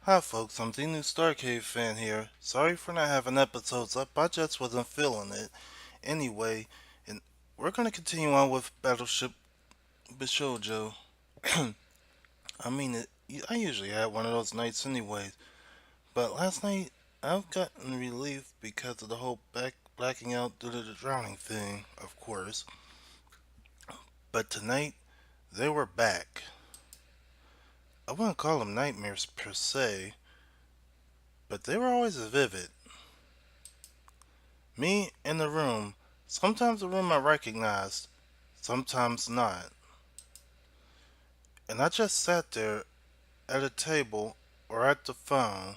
Hi folks, I'm the newstarcadefan here. Sorry for not having episodes up, I just wasn't feeling it. Anyway, and we're gonna continue on with Battleship Bishojo. I mean, I usually have one of those nights anyways, but last night I've gotten relief because of the whole blacking out due to the drowning thing, of course. But tonight, they were back. I wouldn't call them nightmares per se, but they were always vivid. Me in the room, sometimes a room I recognized, sometimes not. And I just sat there at a table or at the phone,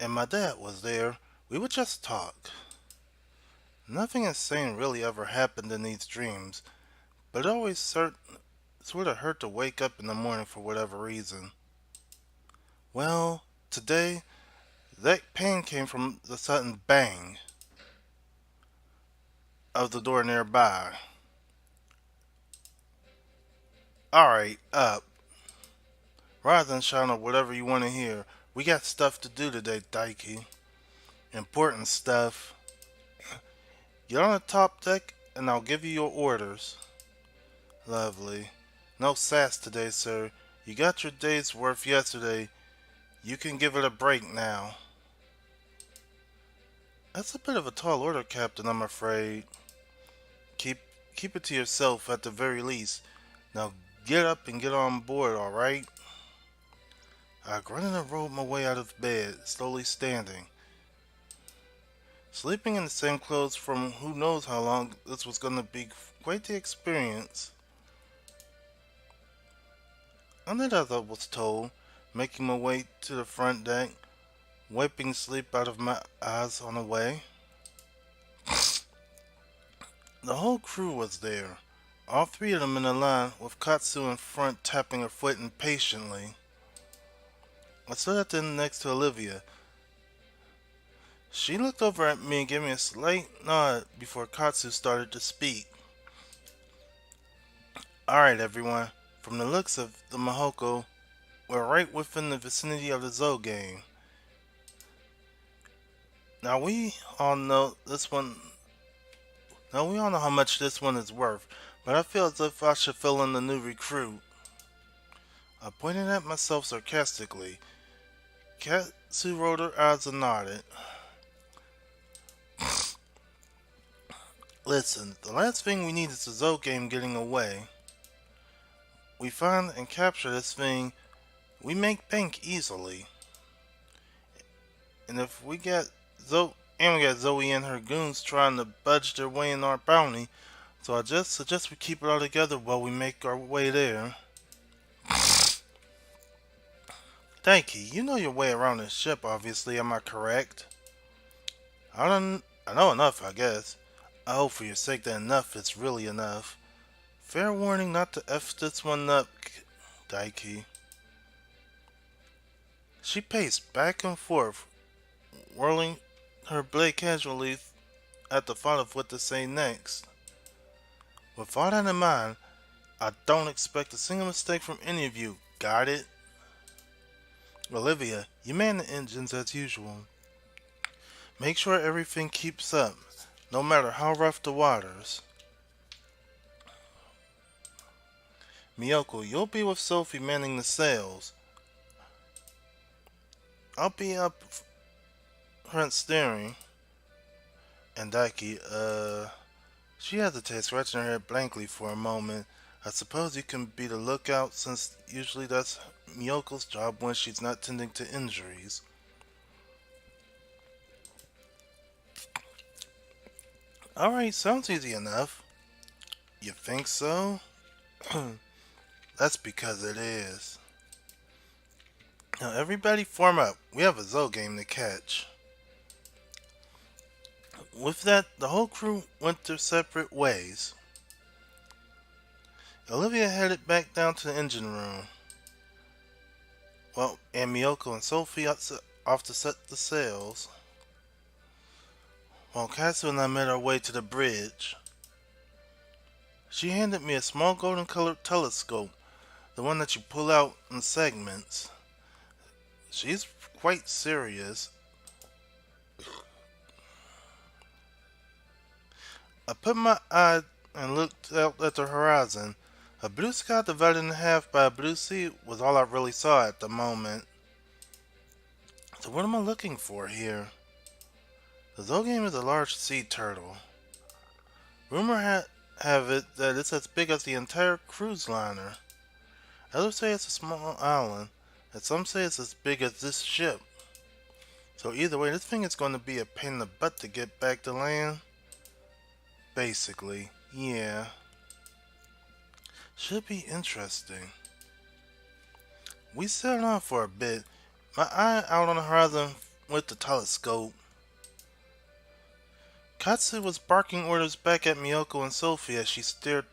and my dad was there. We would just talk. Nothing insane really ever happened in these dreams, but it always sort of hurt to wake up in the morning for whatever reason. Well, today, that pain came from the sudden bang of the door nearby. Alright, up. Rather than shout out whatever you want to hear, we got stuff to do today, Daiki. Important stuff. Get on the top deck and I'll give you your orders. Lovely. No sass today, sir. You got your day's worth yesterday. You can give it a break now. That's a bit of a tall order, Captain, I'm afraid. Keep keep it to yourself at the very least. Now get up and get on board, alright? I grunted and rolled my way out of bed, slowly standing. Sleeping in the same clothes from who knows how long this was going to be quite the experience. I did as I was told, making my way to the front deck, wiping sleep out of my eyes on the way. The whole crew was there, all three of them in a line, with Katsu in front tapping her foot impatiently. I stood at the end next to Olivia. She looked over at me and gave me a slight nod before Katsu started to speak. Alright everyone, from the looks of the Mahoko, we're right within the vicinity of the Zogame. Now we all know this one now we all know how much this one is worth, but I feel as if I should fill in the new recruit. I pointed at myself sarcastically. Katsu rolled her eyes and nodded. Listen, the last thing we need is the Zogame getting away. We find and capture this thing, we make bank easily. And if we get we got Zoe and her goons trying to budge their way in our bounty, so I just suggest we keep it all together while we make our way there. Daiki, you know your way around this ship, obviously, am I correct? I know enough, I guess. I hope for your sake that enough is really enough. Fair warning not to F this one up, Daiki. She paced back and forth, whirling her blade casually at the thought of what to say next. With all that in mind, I don't expect a single mistake from any of you. Got it? Olivia, you man the engines as usual. Make sure everything keeps up, no matter how rough the waters. Miyoko, you'll be with Sophie manning the sails. I'll be up front steering. And Daiki, she hesitated, scratching her head blankly for a moment. I suppose you can be the lookout, since usually that's Miyoko's job when she's not tending to injuries. Alright, sounds easy enough. You think so? That's because it is. Now everybody form up. We have a Zogame to catch. With that, the whole crew went their separate ways. Olivia headed back down to the engine room. Well, and Miyoko and Sophie off to set the sails. While Katsu and I made our way to the bridge. She handed me a small golden colored telescope, the one that you pull out in segments. She's quite serious. I put my eye and looked out at the horizon. A blue sky divided in half by a blue sea was all I really saw at the moment. So what am I looking for here? The Zogame is a large sea turtle. Have it that it's as big as the entire cruise liner. Others say it's a small island, and some say it's as big as this ship. So either way, this thing is going to be a pain in the butt to get back to land. Basically, yeah. Should be interesting. We sailed on for a bit, my eye out on the horizon with the telescope. Katsu was barking orders back at Miyoko and Sophie as she steered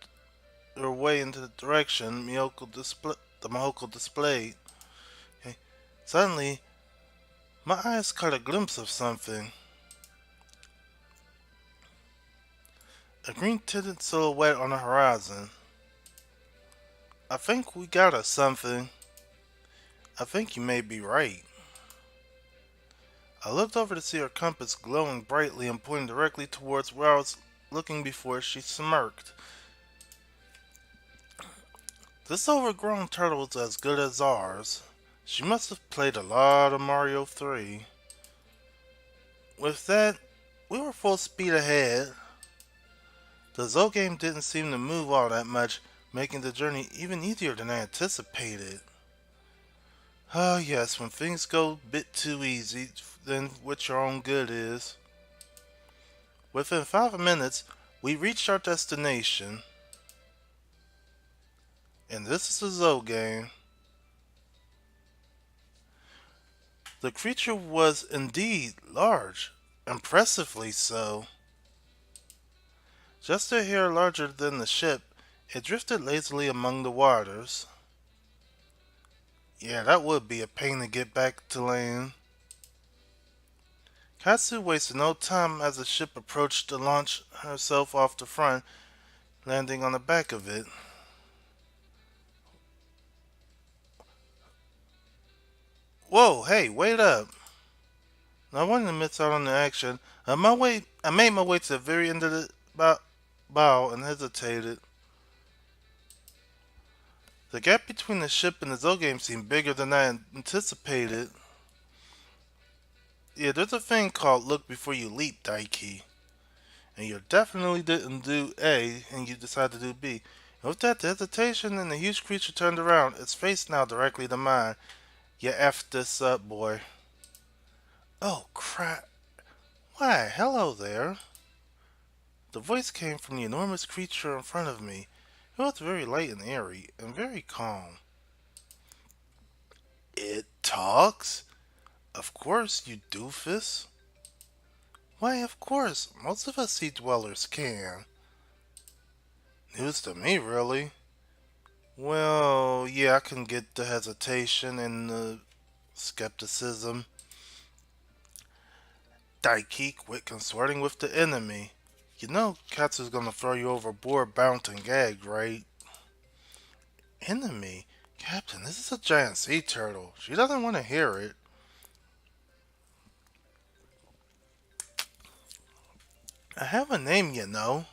her way into the direction the Mahoko displayed. Okay. Suddenly, my eyes caught a glimpse of something. A green tinted silhouette on the horizon. I think we got us something. I think you may be right. I looked over to see her compass glowing brightly and pointing directly towards where I was looking before she smirked. This overgrown turtle is as good as ours. She must have played a lot of Mario 3. With that, we were full speed ahead. The Zogame didn't seem to move all that much, making the journey even easier than I anticipated. Ah, yes, when things go a bit too easy, then what your own good is. Within 5 minutes, we reached our destination. And this is the Zogame. The creature was indeed large, impressively so. Just a hair larger than the ship, it drifted lazily among the waters. Yeah, that would be a pain to get back to land. Katsu wasted no time as the ship approached to launch herself off the front, landing on the back of it. Whoa, hey, wait up. I wanted to miss out on the action. I made my way to the very end of the bow and hesitated. The gap between the ship and the Zogame seemed bigger than I anticipated. Yeah, there's a thing called look before you leap, Daiki. And you definitely didn't do A, and you decided to do B. And with that, the hesitation and the huge creature turned around, its face now directly to mine. You effed this up, boy. Oh, crap. Why, hello there. The voice came from the enormous creature in front of me. It was very light and airy, and very calm. It talks? Of course, you doofus. Why, of course, most of us sea dwellers can. News to me, really. Well, yeah, I can get the hesitation and the skepticism. Daiki, quit consorting with the enemy. You know Katsu's gonna throw you overboard, bound and gagged, right? Enemy? Captain, this is a giant sea turtle. She doesn't want to hear it. I have a name, you know.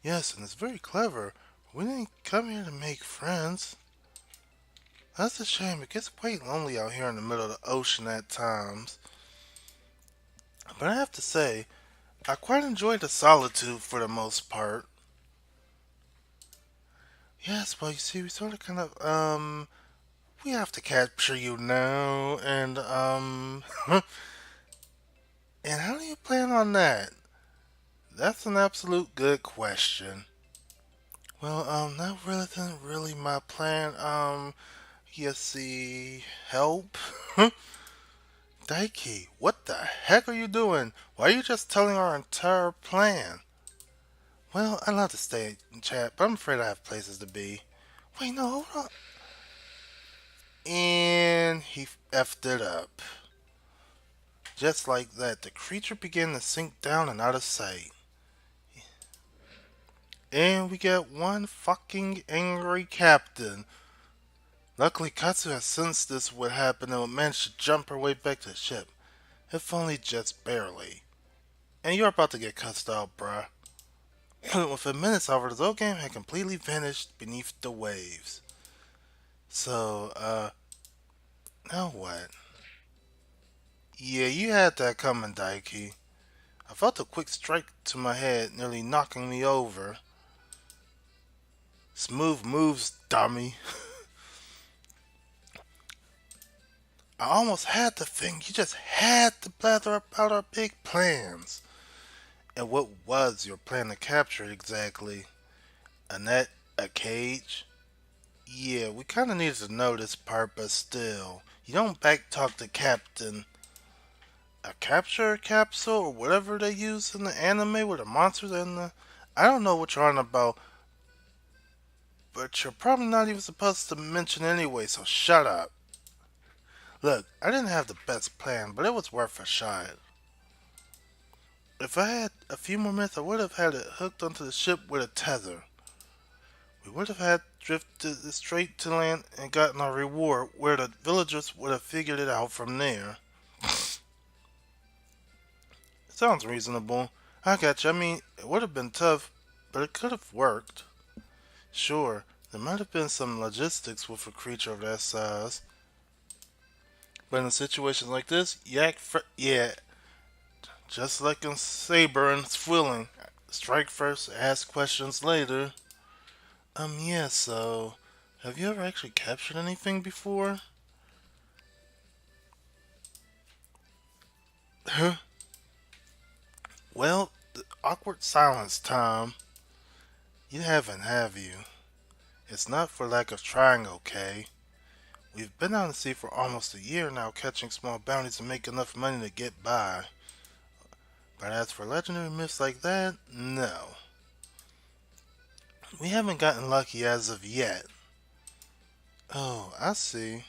Yes, and it's very clever. We didn't come here to make friends. That's a shame. It gets quite lonely out here in the middle of the ocean at times. But I have to say, I quite enjoy the solitude for the most part. Yes, well, you see, we sort of kind of, we have to capture you now, and how do you plan on that? That's an absolute good question. Well, that really isn't really my plan. You see, help? Daiki, what the heck are you doing? Why are you just telling our entire plan? Well, I'd love to stay and chat, but I'm afraid I have places to be. Wait, no, hold on. And he effed it up. Just like that, the creature began to sink down and out of sight. And we get one fucking angry captain. Luckily, Katsu had sensed this would happen and managed to jump her way back to the ship, if only just barely. And you're about to get cussed out, bruh. Within minutes, however, the Zogame had completely vanished beneath the waves. So, now what? Yeah, you had that coming, Daiki. I felt a quick strike to my head, nearly knocking me over. Smooth moves, dummy. I almost had the thing. You just had to blather about our big plans. And what was your plan to capture it exactly? A net? A cage? Yeah, we kinda needed to know this part, but still. You don't backtalk the captain. A capture capsule or whatever they use in the anime with the monsters and the. I don't know what you're on about, but you're probably not even supposed to mention anyway, so shut up. Look, I didn't have the best plan, but it was worth a shot. If I had a few more minutes, I would have had it hooked onto the ship with a tether. We would have had drifted straight to land and gotten our reward, where the villagers would have figured it out from there. Sounds reasonable. I got you. I mean, it would have been tough, but it could have worked. Sure, there might have been some logistics with a creature of that size. But in situations like this, yeah, just like in Saber and Swilling. Strike first, ask questions later. Yeah, so, have you ever actually captured anything before? Huh? Well, the awkward silence time. You haven't, have you? It's not for lack of trying, okay? We've been out at sea for almost a year now, catching small bounties to make enough money to get by. But as for legendary myths like that, no. We haven't gotten lucky as of yet. Oh, I see.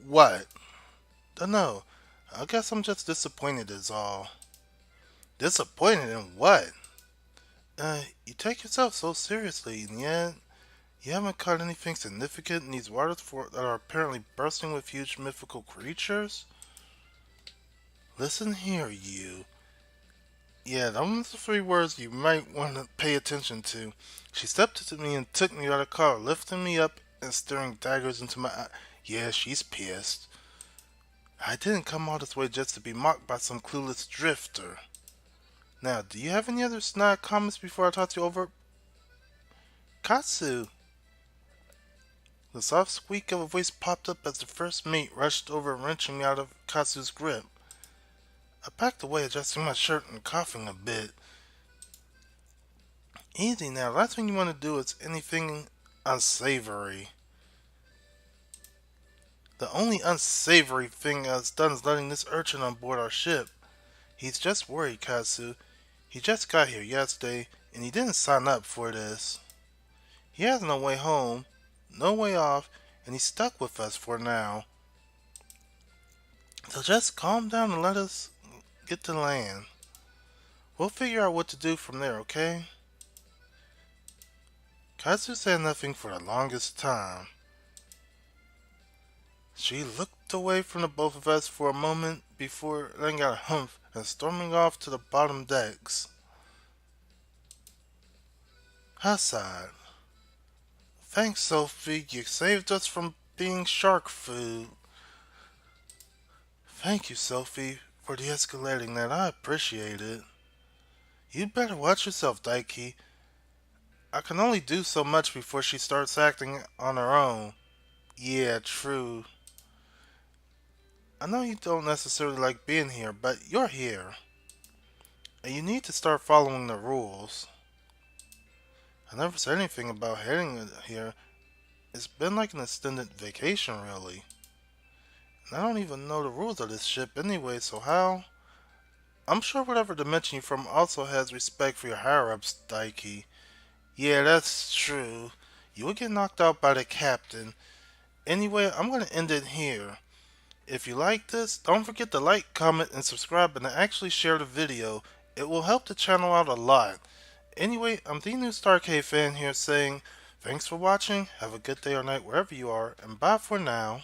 What? Dunno. I guess I'm just disappointed is all. Disappointed in what? You take yourself so seriously, and yet you haven't caught anything significant in these waters that are apparently bursting with huge mythical creatures? Listen here, you. Yeah, those are the three words you might want to pay attention to. She stepped to me and took me by the collar, lifting me up and staring daggers into my eyes. Yeah, she's pissed. I didn't come all this way just to be mocked by some clueless drifter. Now, do you have any other snide comments before I talk you over? Katsu! The soft squeak of a voice popped up as the first mate rushed over, wrenching me out of Katsu's grip. I backed away, adjusting my shirt and coughing a bit. Easy now, last thing you want to do is anything unsavory. The only unsavory thing I've done is letting this urchin on board our ship. He's just worried, Katsu. He just got here yesterday, and he didn't sign up for this. He has no way home, no way off, and he's stuck with us for now. So just calm down and let us get to land. We'll figure out what to do from there, okay? Katsu said nothing for the longest time. She looked away from the both of us for a moment before letting out a humph and storming off to the bottom decks. I sighed. Thanks, Sophie. You saved us from being shark food. Thank you, Sophie, for de-escalating that. I appreciate it. You'd better watch yourself, Daiki. I can only do so much before she starts acting on her own. Yeah, true. I know you don't necessarily like being here, but you're here. And you need to start following the rules. I never said anything about heading here. It's been like an extended vacation, really. And I don't even know the rules of this ship anyway, so how? I'm sure whatever dimension you're from also has respect for your higher-ups, Daiki. Yeah, that's true. You would get knocked out by the captain. Anyway, I'm gonna end it here. If you like this, don't forget to like, comment, and subscribe, and to actually share the video. It will help the channel out a lot. Anyway, I'm the newstarcadefan here saying Thanks for watching, have a good day or night wherever you are, and bye for now.